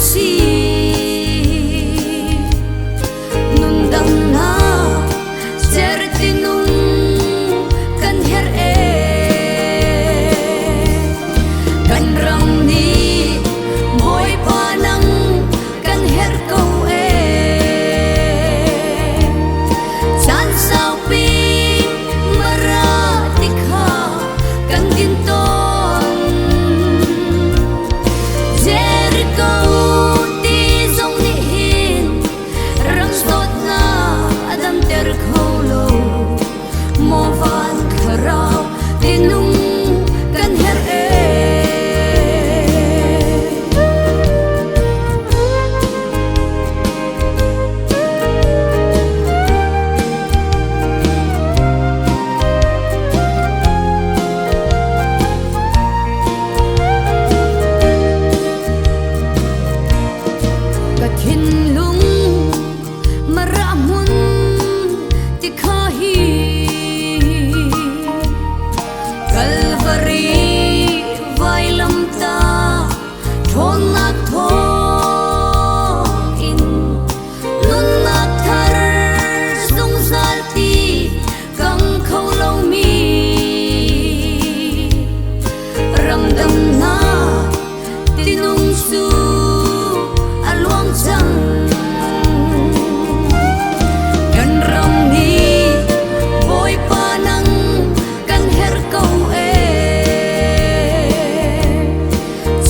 si nun dang na certi nun kan her kan ram ni boy panang kan her ko san sao pi maratik ha kan ginton Jericho ti zong ni hin rang sot na adam ter kholo mo van kharao tinung kan her Hin lung maramun ti khahi Calvary vai lam ta thon na tho in nun na thar sung sal ti kang khâu lâu mi ram dam na tinung su chẳng kan ram ni boy panang kan her câu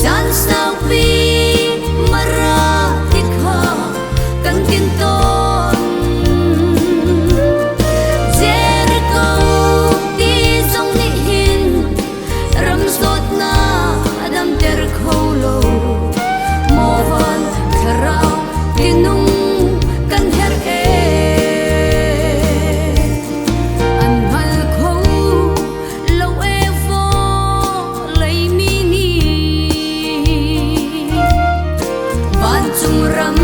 chan sao pi mara tikha kan tin ton Jericho ti song ni hin ram sot na adam ter kholo mo van kharao tinung kan her an hal kho lo vo lei mi ni van chung ram